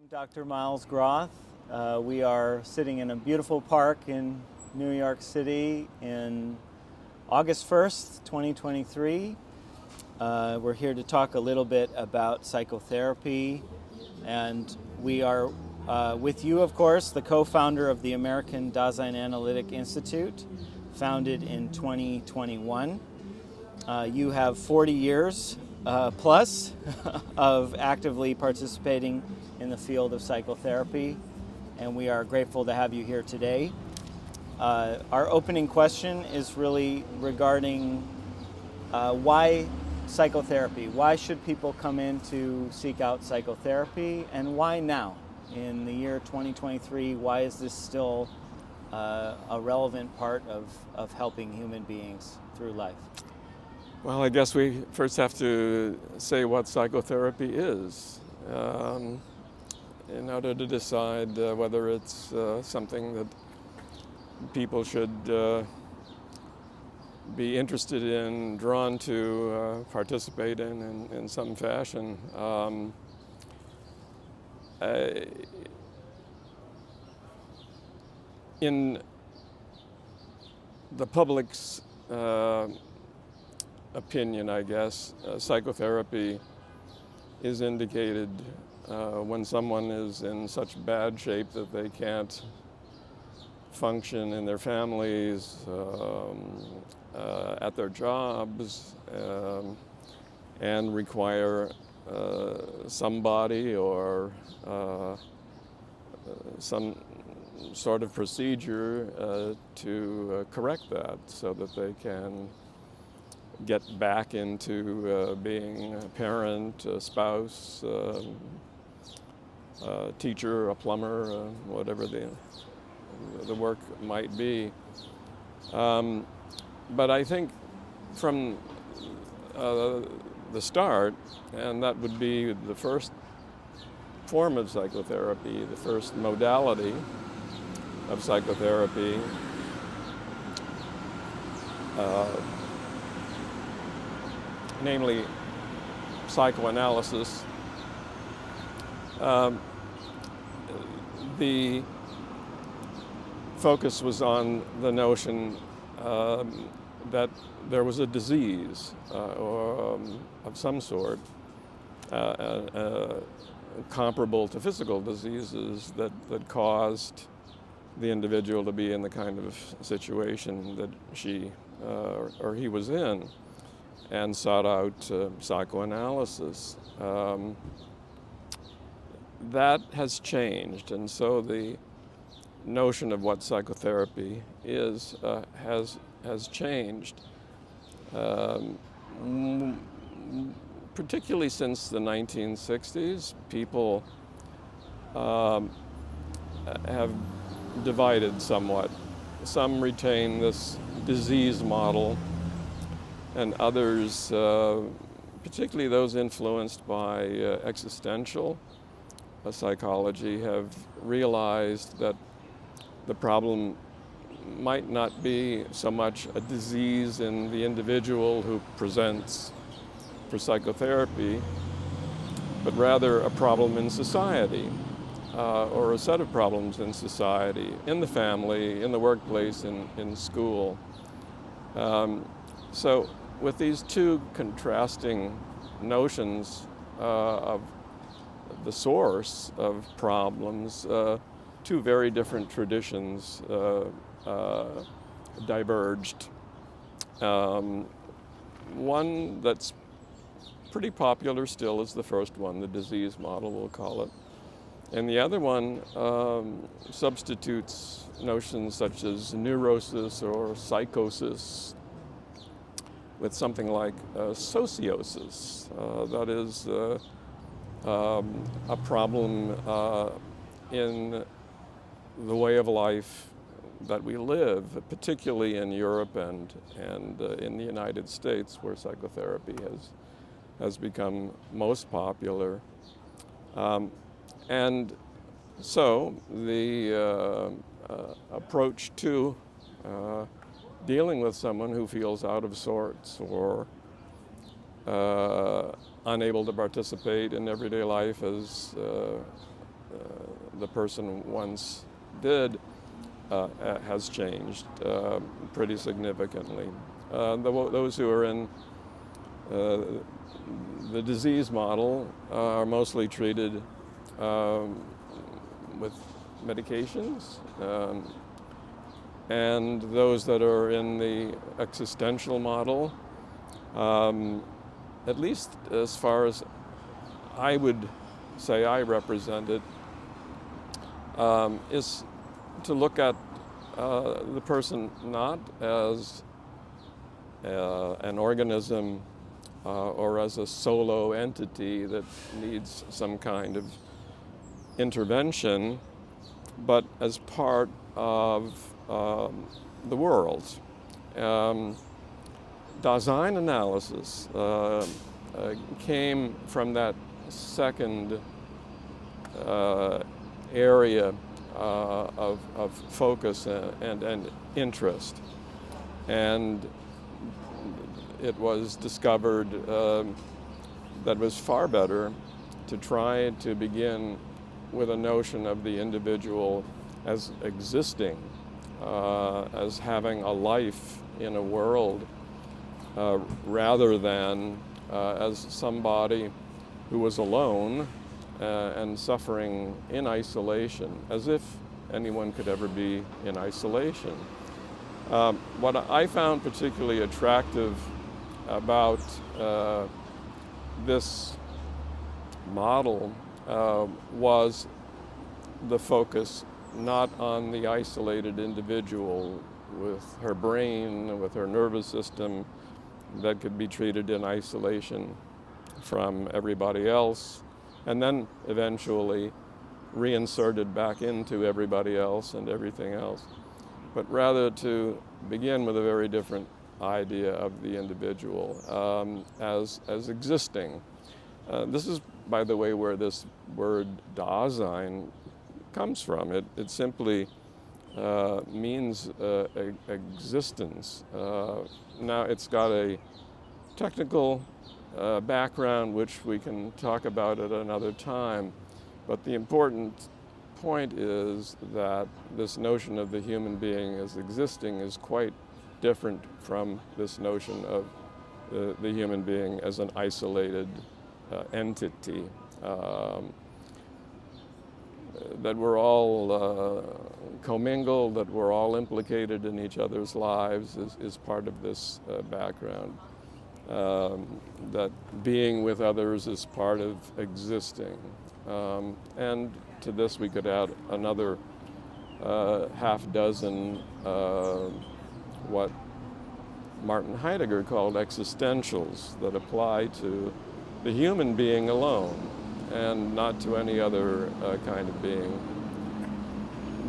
Dr. Miles Groth. We are sitting in a beautiful park in New York City in August 1st, 2023. We're here to talk a little bit about psychotherapy, and we are with you, of course, the co-founder of the American Daseinsanalytic Institute, founded in 2021. You have 40 years plus of actively participating in the field of psychotherapy, and we are grateful to have you here today. Our opening question is really regarding why psychotherapy? Why should people come in to seek out psychotherapy, and why now? In the year 2023, why is this still a relevant part of helping human beings through life? Well, I guess we first have to say what psychotherapy is in order to decide whether it's something that people should be interested in, drawn to, participate in some fashion. In the public's opinion, I guess, psychotherapy is indicated when someone is in such bad shape that they can't function in their families, at their jobs, and require somebody or some sort of procedure to correct that so that they can get back into being a parent, a spouse, a teacher, a plumber, whatever the work might be. But I think from the start, and that would be the first form of psychotherapy, the first modality of psychotherapy, namely psychoanalysis. The focus was on the notion that there was a disease or, of some sort comparable to physical diseases that caused the individual to be in the kind of situation that she or he was in, and sought out psychoanalysis. That has changed, and so the notion of what psychotherapy is has changed, particularly since the 1960s. People have divided somewhat. Some retain this disease model, and others, particularly those influenced by existential psychology, have realized that the problem might not be so much a disease in the individual who presents for psychotherapy, but rather a problem in society, or a set of problems in society, in the family, in the workplace, in school. So with these two contrasting notions of the source of problems, two very different traditions diverged. One that's pretty popular still is the first one, the disease model, we'll call it. And the other one substitutes notions such as neurosis or psychosis with something like sociosis. That is a problem in the way of life that we live, particularly in Europe and in the United States, where psychotherapy has become most popular. And so the approach to dealing with someone who feels out of sorts or unable to participate in everyday life as the person once did has changed pretty significantly. Those who are in the disease model are mostly treated with medications, and those that are in the existential model, at least as far as I would say I represent it, is to look at the person not as an organism or as a solo entity that needs some kind of intervention, but as part of the world. Daseinsanalysis came from that second area of focus and interest. And it was discovered that it was far better to try to begin with a notion of the individual as existing, as having a life in a world, rather than as somebody who was alone and suffering in isolation, as if anyone could ever be in isolation. What I found particularly attractive about this model was the focus not on the isolated individual with her brain, with her nervous system that could be treated in isolation from everybody else, and then eventually reinserted back into everybody else and everything else, but rather to begin with a very different idea of the individual as existing. This is, by the way, where this word Dasein comes from. It simply means existence. Now it's got a technical background which we can talk about at another time, but the important point is that this notion of the human being as existing is quite different from this notion of the human being as an isolated entity. That we're all commingled, that we're all implicated in each other's lives is part of this background. That being with others is part of existing. And to this we could add another half dozen what Martin Heidegger called existentials that apply to the human being alone and not to any other kind of being.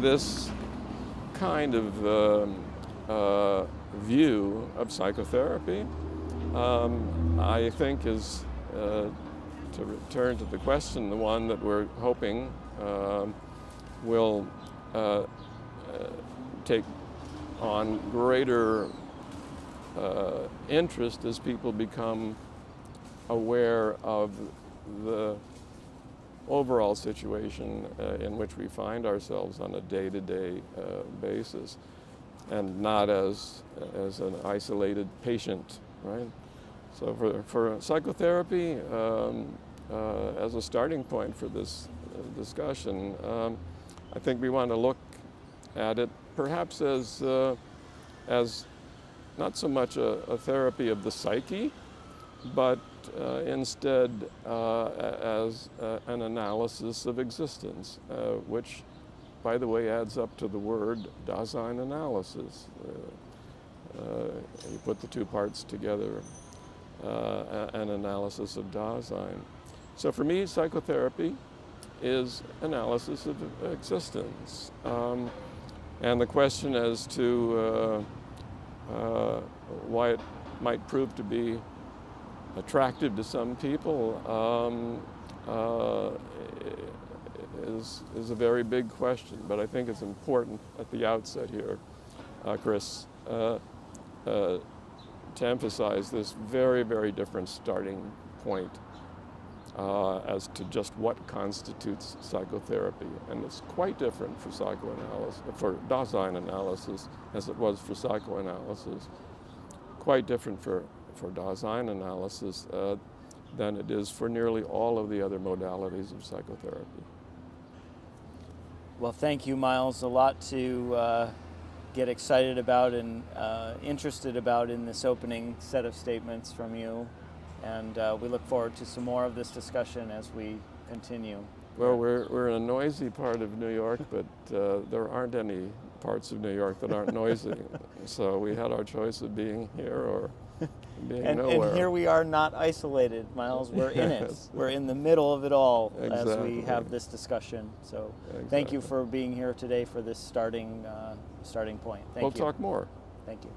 This kind of view of psychotherapy, I think, is, to return to the question, the one that we're hoping will take on greater interest as people become aware of the overall situation in which we find ourselves on a day-to-day basis, and not as an isolated patient, right? So for psychotherapy, as a starting point for this discussion, I think we want to look at it perhaps as not so much a therapy of the psyche, but instead as an analysis of existence, which, by the way, adds up to the word Daseinsanalysis. You put the two parts together, an analysis of Dasein. So for me, psychotherapy is analysis of existence. And the question as to why it might prove to be attractive to some people is a very big question, but I think it's important at the outset here, Chris, to emphasize this very, very different starting point as to just what constitutes psychotherapy. And it's quite different for psychoanalysis, for Dasein analysis, as it was for psychoanalysis. Quite different for Dasein analysis than it is for nearly all of the other modalities of psychotherapy. Well, thank you, Miles. A lot to get excited about and interested about in this opening set of statements from you. And we look forward to some more of this discussion as we continue. Well, we're in a noisy part of New York, but there aren't any parts of New York that aren't noisy. So we had our choice of being here or being nowhere. And here we are, not isolated, Miles. We're in it. We're in the middle of it all as we have this discussion. So thank you for being here today for this starting point. Thank you. We'll talk more. Thank you.